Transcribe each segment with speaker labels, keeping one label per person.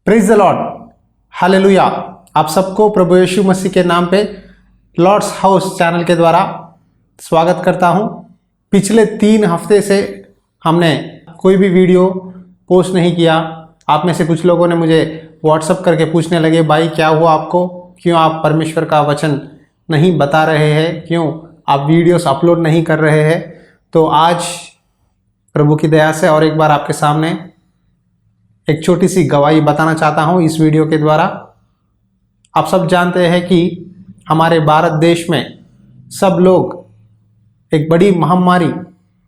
Speaker 1: Praise the Lord, hallelujah. आप सबको प्रभु यीशु मसीह के नाम पे लॉर्ड्स हाउस चैनल के द्वारा स्वागत करता हूं। पिछले 3 हफ्ते से हमने कोई भी वीडियो पोस्ट नहीं किया। आप में से कुछ लोगों ने मुझे व्हाट्सअप करके पूछने लगे, भाई क्या हुआ आपको, क्यों आप परमेश्वर का वचन नहीं बता रहे हैं, क्यों आप वीडियोस अपलोड नहीं कर रहे हैं। तो आज प्रभु की दया से और एक बार आपके सामने एक छोटी सी गवाही बताना चाहता हूं इस वीडियो के द्वारा। आप सब जानते हैं कि हमारे भारत देश में सब लोग एक बड़ी महामारी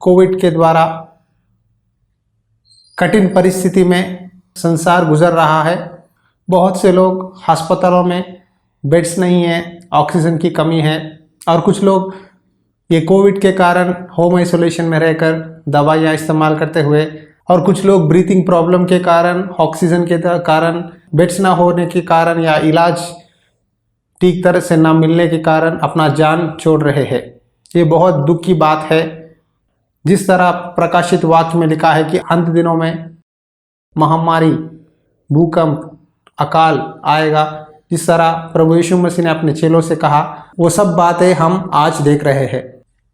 Speaker 1: कोविड के द्वारा कठिन परिस्थिति में संसार गुजर रहा है। बहुत से लोग अस्पतालों में बेड्स नहीं है, ऑक्सीजन की कमी है, और कुछ लोग ये कोविड के कारण होम आइसोलेशन में रहकर दवाइयाँ इस्तेमाल करते हुए, और कुछ लोग ब्रीथिंग प्रॉब्लम के कारण, ऑक्सीजन के कारण, बेड्स ना होने के कारण या इलाज ठीक तरह से ना मिलने के कारण अपना जान छोड़ रहे हैं। ये बहुत दुख की बात है। जिस तरह प्रकाशित वाक्य में लिखा है कि अंत दिनों में महामारी, भूकंप, अकाल आएगा, जिस तरह प्रभु यीशु मसीह ने अपने चेलों से कहा, वो सब बातें हम आज देख रहे हैं।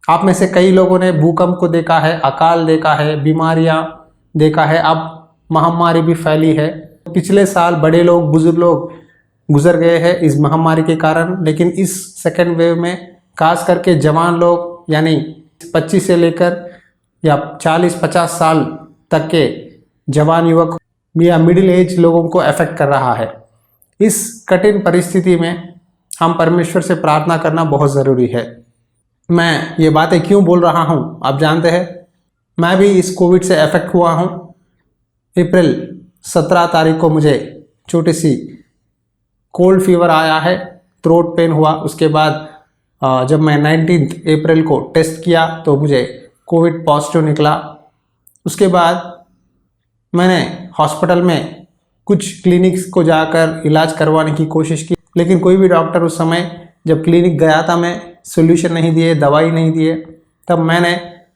Speaker 1: आप में से कई लोगों ने भूकंप को देखा है, अकाल देखा है, बीमारियां देखा है, अब महामारी भी फैली है। पिछले साल बड़े लोग, बुजुर्ग लोग गुजर गए हैं इस महामारी के कारण, लेकिन इस सेकेंड वेव में खास करके जवान लोग यानी 25 से लेकर या 40-50 साल तक के जवान युवक या मिडिल एज लोगों को अफेक्ट कर रहा है। इस कठिन परिस्थिति में हम परमेश्वर से प्रार्थना करना बहुत ज़रूरी है। मैं ये बातें क्यों बोल रहा हूँ आप जानते हैं, मैं भी इस कोविड से अफेक्ट हुआ हूँ। अप्रैल 17 तारीख को मुझे छोटी सी कोल्ड फीवर आया है, थ्रोट पेन हुआ। उसके बाद जब मैं 19 अप्रैल को टेस्ट किया तो मुझे कोविड पॉजिटिव निकला। उसके बाद मैंने हॉस्पिटल में कुछ क्लिनिक्स को जाकर इलाज करवाने की कोशिश की, लेकिन कोई भी डॉक्टर उस समय जब क्लिनिक गया था मैं सोल्यूशन नहीं दिए, दवाई नहीं दिए। तब मैंने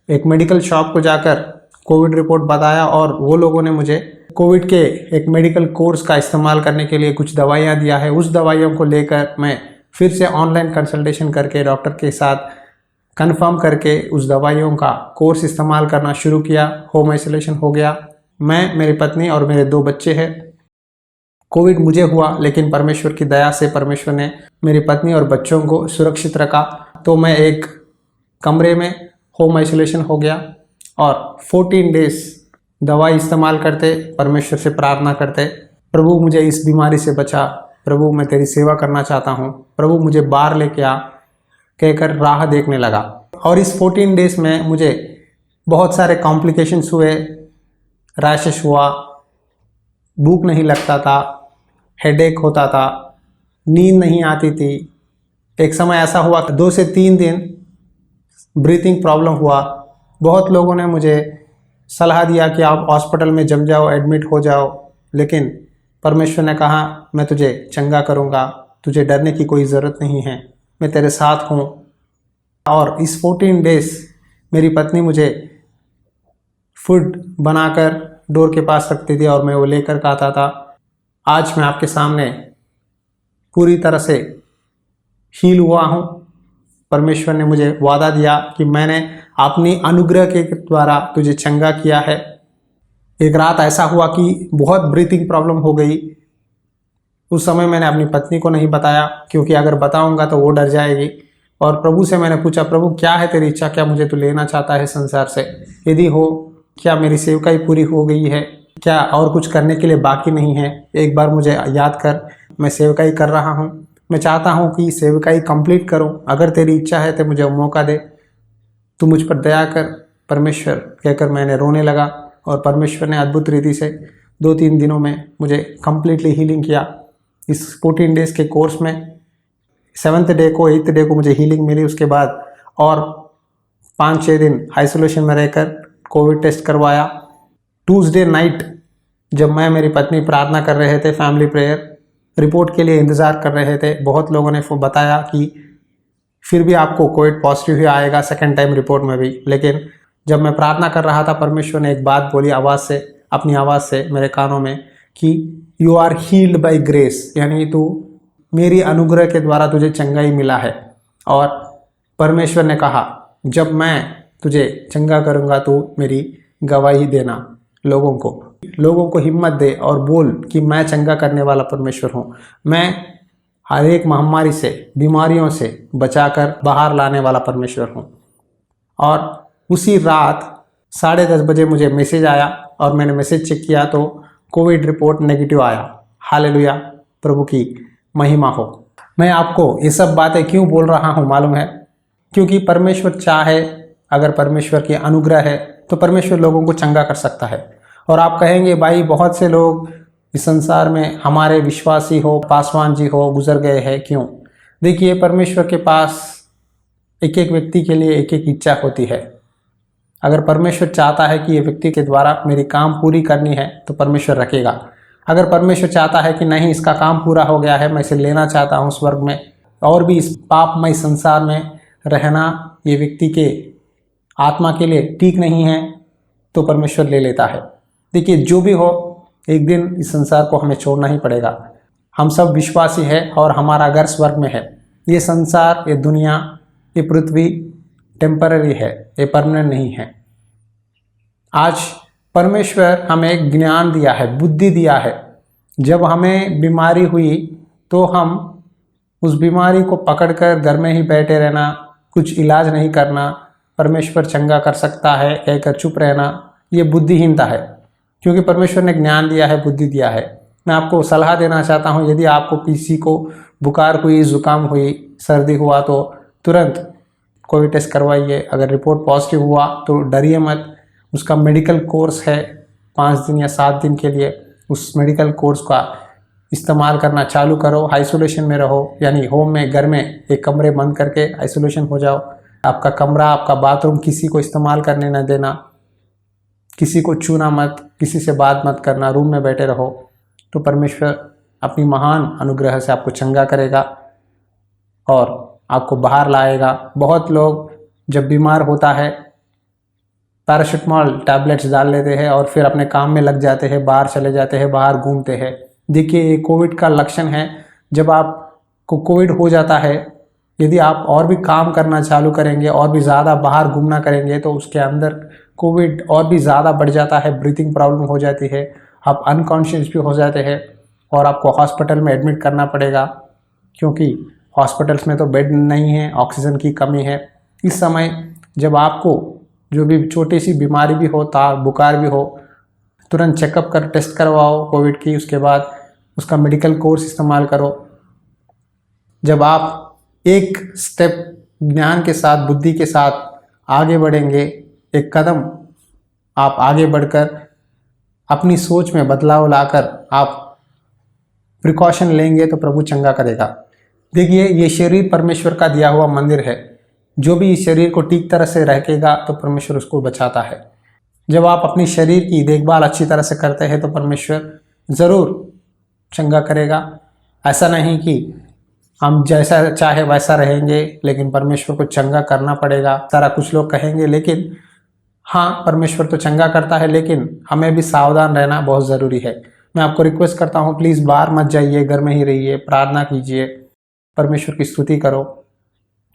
Speaker 1: एक मेडिकल शॉप को जाकर कोविड रिपोर्ट बताया और वो लोगों ने मुझे कोविड के एक मेडिकल कोर्स का इस्तेमाल करने के लिए कुछ दवाइयाँ दिया है। उस दवाइयों को लेकर मैं फिर से ऑनलाइन कंसल्टेशन करके डॉक्टर के साथ कंफर्म करके उस दवाइयों का कोर्स इस्तेमाल करना शुरू किया। होम आइसोलेशन हो गया। मैं, मेरी पत्नी और मेरे 2 बच्चे हैं। कोविड मुझे हुआ, लेकिन परमेश्वर की दया से परमेश्वर ने मेरी पत्नी और बच्चों को सुरक्षित रखा। तो मैं एक कमरे में होम आइसोलेशन हो गया और 14 डेज दवाई इस्तेमाल करते, परमेश्वर से प्रार्थना करते, प्रभु मुझे इस बीमारी से बचा, प्रभु मैं तेरी सेवा करना चाहता हूँ, प्रभु मुझे बाहर लेके आ, कहकर राह देखने लगा। और इस 14 डेज में मुझे बहुत सारे कॉम्प्लिकेशंस हुए। रैशेस हुआ, भूख नहीं लगता था, हेडेक होता था, नींद नहीं आती थी। एक समय ऐसा हुआ 2 से 3 दिन ब्रीथिंग प्रॉब्लम हुआ। बहुत लोगों ने मुझे सलाह दिया कि आप हॉस्पिटल में जम जाओ, एडमिट हो जाओ, लेकिन परमेश्वर ने कहा मैं तुझे चंगा करूँगा, तुझे डरने की कोई ज़रूरत नहीं है, मैं तेरे साथ हूँ। और इस 14 डेज मेरी पत्नी मुझे फूड बनाकर डोर के पास रखती थी और मैं वो लेकर खाता था। आज मैं आपके सामने पूरी तरह से हील हुआ हूँ। परमेश्वर ने मुझे वादा दिया कि मैंने अपनी अनुग्रह के द्वारा तुझे चंगा किया है। एक रात ऐसा हुआ कि बहुत ब्रीथिंग प्रॉब्लम हो गई। उस समय मैंने अपनी पत्नी को नहीं बताया, क्योंकि अगर बताऊंगा तो वो डर जाएगी। और प्रभु से मैंने पूछा, प्रभु क्या है तेरी इच्छा, क्या मुझे तू लेना चाहता है संसार से? यदि हो, क्या मेरी सेवकाई पूरी हो गई है? क्या और कुछ करने के लिए बाकी नहीं है? एक बार मुझे याद कर, मैं सेवकाई कर रहा हूँ, मैं चाहता हूँ कि सेवकाई कंप्लीट करूँ। अगर तेरी इच्छा है तो मुझे मौका दे, तू मुझ पर दया कर परमेश्वर, कहकर मैंने रोने लगा। और परमेश्वर ने अद्भुत रीति से 2-3 दिनों में मुझे कम्प्लीटली हीलिंग किया। इस 14 डेज़ के कोर्स में 7th डे को, 8th डे को मुझे हीलिंग मिली। उसके बाद और 5-6 दिन आइसोलेशन में रहकर कोविड टेस्ट करवाया। ट्यूसडे नाइट जब मैं, मेरी पत्नी प्रार्थना कर रहे थे, फैमिली प्रेयर, रिपोर्ट के लिए इंतज़ार कर रहे थे, बहुत लोगों ने बताया कि फिर भी आपको कोविड पॉजिटिव ही आएगा सेकेंड टाइम रिपोर्ट में भी। लेकिन जब मैं प्रार्थना कर रहा था, परमेश्वर ने एक बात बोली आवाज़ से, अपनी आवाज़ से मेरे कानों में, कि you are healed by grace, यानी तू मेरी अनुग्रह के द्वारा तुझे चंगाई मिला है। और परमेश्वर ने कहा जब मैं तुझे चंगा करूँगा तो मेरी गवाही देना, लोगों को हिम्मत दे और बोल कि मैं चंगा करने वाला परमेश्वर हूँ। मैं हर एक महामारी से, बीमारियों से बचाकर बाहर लाने वाला परमेश्वर हूँ। और उसी रात 10:30 बजे मुझे मैसेज आया और मैंने मैसेज चेक किया तो कोविड रिपोर्ट नेगेटिव आया। हालेलुया, प्रभु की महिमा हो। मैं आपको ये सब बातें क्यों बोल रहा हूँ मालूम है? क्योंकि परमेश्वर चाहे, अगर परमेश्वर की अनुग्रह है तो परमेश्वर लोगों को चंगा कर सकता है। और आप कहेंगे भाई बहुत से लोग इस संसार में हमारे विश्वासी हो, पासवान जी हो, गुजर गए हैं, क्यों? देखिए, परमेश्वर के पास एक एक व्यक्ति के लिए एक एक इच्छा होती है। अगर परमेश्वर चाहता है कि ये व्यक्ति के द्वारा मेरी काम पूरी करनी है तो परमेश्वर रखेगा। अगर परमेश्वर चाहता है कि नहीं, इसका काम पूरा हो गया है, मैं इसे लेना चाहता हूँ स्वर्ग में, और भी इस पापमय संसार में रहना ये व्यक्ति के आत्मा के लिए ठीक नहीं है, तो परमेश्वर ले लेता है। देखिए, जो भी हो, एक दिन इस संसार को हमें छोड़ना ही पड़ेगा। हम सब विश्वासी है और हमारा घर स्वर्ग में है। ये संसार, ये दुनिया, ये पृथ्वी टेम्पररी है, ये परमानेंट नहीं है। आज परमेश्वर हमें ज्ञान दिया है, बुद्धि दिया है। जब हमें बीमारी हुई तो हम उस बीमारी को पकड़कर घर में ही बैठे रहना, कुछ इलाज नहीं करना, परमेश्वर चंगा कर सकता है कहकर चुप रहना, ये बुद्धिहीनता है। क्योंकि परमेश्वर ने ज्ञान दिया है, बुद्धि दिया है। मैं आपको सलाह देना चाहता हूँ, यदि आपको किसी को बुखार हुई, जुकाम हुई, सर्दी हुआ तो तुरंत कोविड टेस्ट करवाइए। अगर रिपोर्ट पॉजिटिव हुआ तो डरिए मत। उसका मेडिकल कोर्स है 5 दिन या 7 दिन के लिए, उस मेडिकल कोर्स का इस्तेमाल करना चालू करो। आइसोलेशन में रहो, यानी होम में, घर में एक कमरे बंद करके आइसोलेशन हो जाओ। आपका कमरा, आपका बाथरूम किसी को इस्तेमाल करने न देना, किसी को छूना मत, किसी से बात मत करना, रूम में बैठे रहो, तो परमेश्वर अपनी महान अनुग्रह से आपको चंगा करेगा और आपको बाहर लाएगा। बहुत लोग जब बीमार होता है पैरासिटामोल टैबलेट्स डाल लेते हैं और फिर अपने काम में लग जाते हैं, बाहर चले जाते हैं, बाहर घूमते हैं। देखिए, ये कोविड का लक्षण है। जब आपको कोविड हो जाता है, यदि आप और भी काम करना चालू करेंगे और भी ज़्यादा बाहर घूमना करेंगे तो उसके अंदर कोविड और भी ज़्यादा बढ़ जाता है, ब्रीथिंग प्रॉब्लम हो जाती है, आप अनकॉन्शियस भी हो जाते हैं और आपको हॉस्पिटल में एडमिट करना पड़ेगा। क्योंकि हॉस्पिटल्स में तो बेड नहीं है, ऑक्सीजन की कमी है। इस समय जब आपको जो भी छोटी सी बीमारी भी हो, बुखार भी हो, तुरंत चेकअप कर, टेस्ट करवाओ कोविड की, उसके बाद उसका मेडिकल कोर्स इस्तेमाल करो। जब आप एक स्टेप ज्ञान के साथ, बुद्धि के साथ आगे बढ़ेंगे, एक कदम आप आगे बढ़कर अपनी सोच में बदलाव लाकर आप प्रिकॉशन लेंगे तो प्रभु चंगा करेगा। देखिए, ये शरीर परमेश्वर का दिया हुआ मंदिर है। जो भी इस शरीर को ठीक तरह से रखेगा तो परमेश्वर उसको बचाता है। जब आप अपनी शरीर की देखभाल अच्छी तरह से करते हैं तो परमेश्वर ज़रूर चंगा करेगा। ऐसा नहीं कि हम जैसा चाहे वैसा रहेंगे, लेकिन परमेश्वर को चंगा करना पड़ेगा। सारा कुछ लोग कहेंगे, लेकिन हाँ, परमेश्वर तो चंगा करता है, लेकिन हमें भी सावधान रहना बहुत ज़रूरी है। मैं आपको रिक्वेस्ट करता हूँ, प्लीज़ बाहर मत जाइए, घर में ही रहिए, प्रार्थना कीजिए, परमेश्वर की स्तुति करो।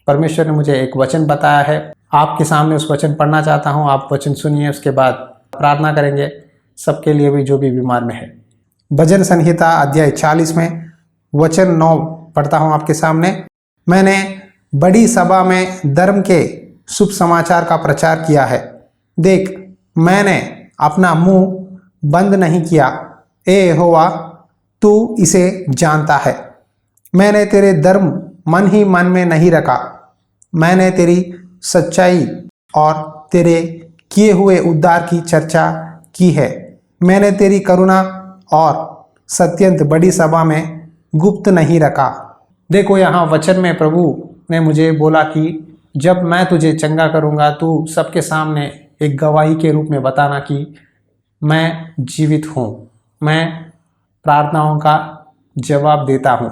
Speaker 1: परमेश्वर ने मुझे एक वचन बताया है, आपके सामने उस वचन पढ़ना चाहता हूँ। आप वचन सुनिए, उसके बाद प्रार्थना करेंगे सबके लिए भी जो भी बीमार में है। भजन संहिता अध्याय 40 में वचन 9 पढ़ता हूँ आपके सामने। मैंने बड़ी सभा में धर्म के शुभ समाचार का प्रचार किया है। देख, मैंने अपना मुंह बंद नहीं किया। ए यहोवा, तू इसे जानता है। मैंने तेरे धर्म मन ही मन में नहीं रखा। मैंने तेरी सच्चाई और तेरे किए हुए उद्धार की चर्चा की है। मैंने तेरी करुणा और सत्यंत बड़ी सभा में गुप्त नहीं रखा। देखो, यहाँ वचन में प्रभु ने मुझे बोला कि जब मैं तुझे चंगा करूँगा, तू सबके सामने एक गवाही के रूप में बताना कि मैं जीवित हूँ, मैं प्रार्थनाओं का जवाब देता हूँ,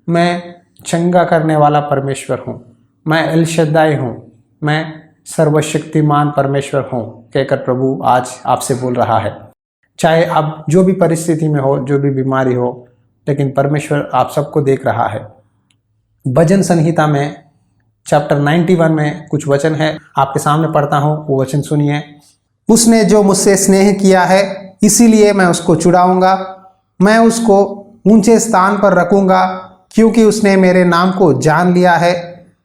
Speaker 1: मैं चंगा करने वाला परमेश्वर हूँ, मैं एल शद्दाई हूँ, मैं सर्वशक्तिमान परमेश्वर हूँ, कहकर प्रभु आज आपसे बोल रहा है। चाहे आप जो भी परिस्थिति में हो, जो भी बीमारी हो, लेकिन परमेश्वर आप सबको देख रहा है। भजन संहिता में चैप्टर 91 में कुछ वचन है, आपके सामने पढ़ता हूँ, वो वचन सुनिए। उसने जो मुझसे स्नेह किया है, इसीलिए मैं उसको छुड़ाऊंगा। मैं उसको ऊंचे स्थान पर रखूंगा, क्योंकि उसने मेरे नाम को जान लिया है।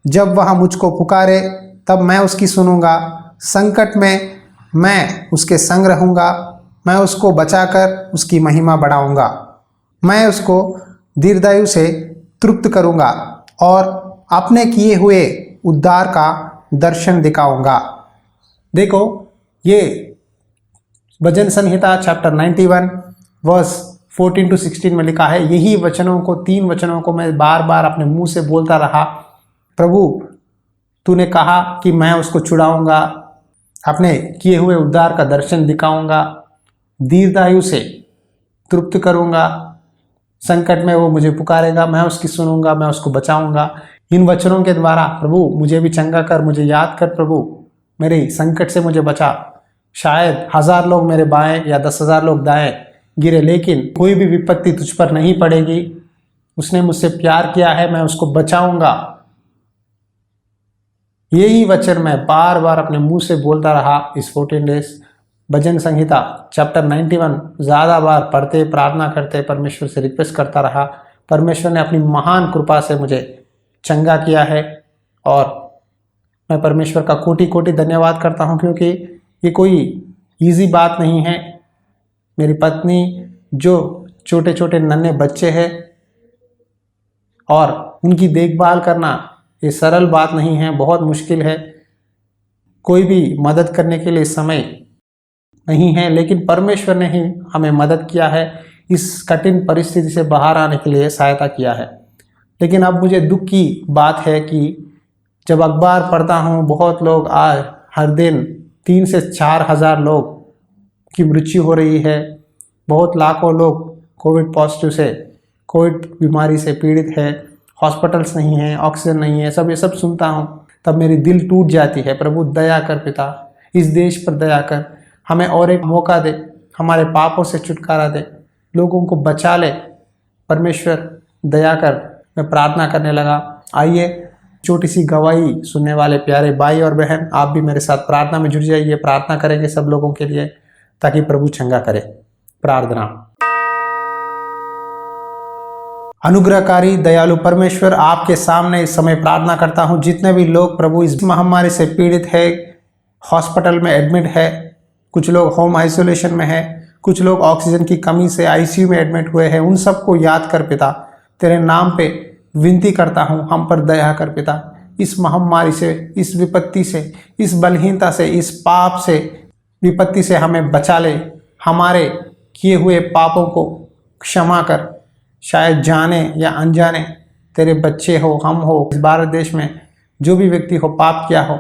Speaker 1: जब वह मुझको पुकारे, तब मैं उसकी सुनूंगा। संकट में मैं उसके संग रहूंगा। मैं उसको बचाकर उसकी महिमा बढ़ाऊंगा। मैं उसको दीर्घायु से तृप्त करूंगा और अपने किए हुए उद्धार का दर्शन दिखाऊंगा। देखो, ये भजन संहिता चैप्टर 91 वर्स 14 to 16 में लिखा है। यही वचनों को, 3 वचनों को मैं बार बार अपने मुंह से बोलता रहा। प्रभु, तूने कहा कि मैं उसको छुड़ाऊंगा, अपने किए हुए उद्धार का दर्शन दिखाऊंगा, दीर्घायु से तृप्त करूंगा। संकट में वो मुझे पुकारेगा, मैं उसकी सुनूंगा, मैं उसको बचाऊंगा। इन वचनों के द्वारा प्रभु मुझे भी चंगा कर, मुझे याद कर प्रभु, मेरे संकट से मुझे बचा। शायद 1000 लोग मेरे बाएं या 10,000 लोग दाएं गिरे, लेकिन कोई भी विपत्ति तुझ पर नहीं पड़ेगी। उसने मुझसे प्यार किया है, मैं उसको बचाऊंगा। यही वचन मैं बार बार अपने मुंह से बोलता रहा इस 14 डेज। भजन संहिता चैप्टर 91 ज़्यादा बार पढ़ते, प्रार्थना करते, परमेश्वर से रिक्वेस्ट करता रहा। परमेश्वर ने अपनी महान कृपा से मुझे चंगा किया है और मैं परमेश्वर का कोटि कोटि धन्यवाद करता हूँ, क्योंकि ये कोई इजी बात नहीं है। मेरी पत्नी, जो छोटे छोटे नन्हे बच्चे हैं, और उनकी देखभाल करना ये सरल बात नहीं है, बहुत मुश्किल है। कोई भी मदद करने के लिए समय नहीं है, लेकिन परमेश्वर ने ही हमें मदद किया है, इस कठिन परिस्थिति से बाहर आने के लिए सहायता किया है। लेकिन अब मुझे दुख की बात है कि जब अखबार पढ़ता हूँ, बहुत लोग आज हर दिन 3 से 4 हज़ार लोग की मृत्यु हो रही है। बहुत लाखों लोग कोविड पॉजिटिव से, कोविड बीमारी से पीड़ित है। हॉस्पिटल्स नहीं है, ऑक्सीजन नहीं है, सब ये सब सुनता हूँ, तब मेरी दिल टूट जाती है। प्रभु दया कर पिता, इस देश पर दया कर, हमें और एक मौका दे, हमारे पापों से छुटकारा दे, लोगों को बचा ले। परमेश्वर दया कर। मैं प्रार्थना करने लगा। आइए, छोटी सी गवाही सुनने वाले प्यारे भाई और बहन, आप भी मेरे साथ प्रार्थना में जुड़ जाइए। प्रार्थना करेंगे सब लोगों के लिए, ताकि प्रभु चंगा करे। प्रार्थना। अनुग्रहकारी दयालु परमेश्वर, आपके सामने इस समय प्रार्थना करता हूँ, जितने भी लोग प्रभु इस महामारी से पीड़ित है, हॉस्पिटल में एडमिट है, कुछ लोग होम आइसोलेशन में है, कुछ लोग ऑक्सीजन की कमी से आईसीयू में एडमिट हुए हैं, उन सबको याद कर पिता। तेरे नाम पे विनती करता हूँ, हम पर दया कर पिता। इस महामारी से, इस विपत्ति से, इस बलहीनता से, इस पाप से, विपत्ति से हमें बचा ले। हमारे किए हुए पापों को क्षमा कर। शायद जाने या अनजाने तेरे बच्चे हो, हम हो, इस भारत देश में जो भी व्यक्ति हो पाप किया हो,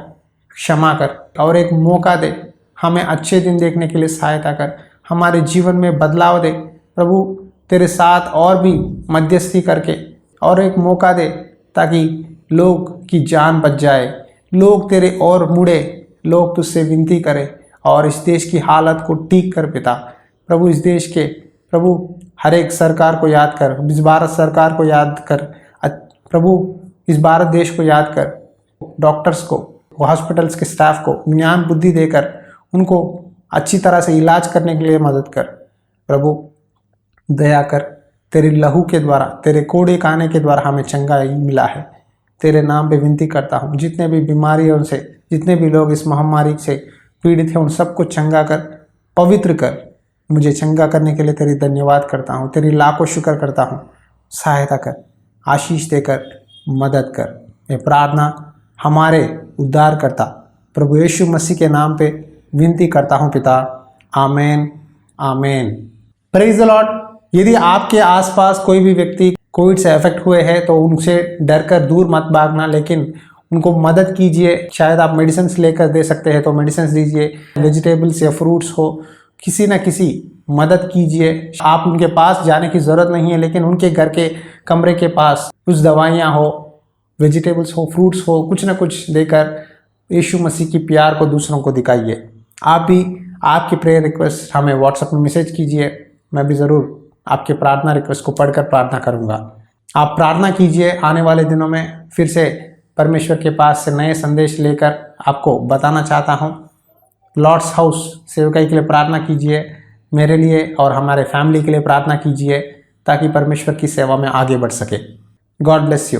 Speaker 1: क्षमा कर और एक मौका दे। हमें अच्छे दिन देखने के लिए सहायता कर, हमारे जीवन में बदलाव दे। प्रभु तेरे साथ और भी मध्यस्थी करके और एक मौका दे, ताकि लोग की जान बच जाए, लोग तेरे और मुड़े, लोग तुझसे विनती करें और इस देश की हालत को ठीक कर पिता। प्रभु इस देश के, प्रभु हर एक सरकार को याद कर, इस भारत सरकार को याद कर, प्रभु इस भारत देश को याद कर, डॉक्टर्स को, हॉस्पिटल्स के स्टाफ को ज्ञान बुद्धि देकर उनको अच्छी तरह से इलाज करने के लिए मदद कर। प्रभु दया कर। तेरे लहू के द्वारा, तेरे कोड़े काने के द्वारा हमें चंगाई मिला है। तेरे नाम पे विनती करता हूँ, जितने भी बीमारियों से, जितने भी लोग इस महामारी से पीड़ित हैं, उन सबको चंगा कर, पवित्र कर। मुझे चंगा करने के लिए तेरी धन्यवाद करता हूँ, तेरी लाखों शुक्र करता हूँ। सहायता कर, आशीष देकर मदद कर। ये प्रार्थना हमारे उद्धारकर्ता प्रभु यीशु मसीह के नाम पे विनती करता हूँ पिता। Amen, amen. Praise the lord. यदि आपके आसपास कोई भी व्यक्ति कोविड से अफेक्ट हुए हैं, तो उनसे डरकर दूर मत भागना, लेकिन उनको मदद कीजिए। शायद आप मेडिसिन लेकर दे सकते हैं तो मेडिसिन दीजिए। वेजिटेबल्स या फ्रूट्स हो, किसी न किसी मदद कीजिए। आप उनके पास जाने की ज़रूरत नहीं है, लेकिन उनके घर के कमरे के पास कुछ दवाइयाँ हो, वेजिटेबल्स हो, फ्रूट्स हो, कुछ न कुछ देकर यीशु मसीह की प्यार को दूसरों को दिखाइए। आप भी आपकी प्रेयर रिक्वेस्ट हमें व्हाट्सएप में मैसेज कीजिए, मैं भी ज़रूर आपके प्रार्थना रिक्वेस्ट को पढ़कर प्रार्थना करूँगा। आप प्रार्थना कीजिए, आने वाले दिनों में फिर से परमेश्वर के पास से नए संदेश लेकर आपको बताना चाहता हूँ। लॉर्ड्स हाउस सेवकाई के लिए प्रार्थना कीजिए, मेरे लिए और हमारे फैमिली के लिए प्रार्थना कीजिए ताकि परमेश्वर की सेवा में आगे बढ़ सके। God bless you.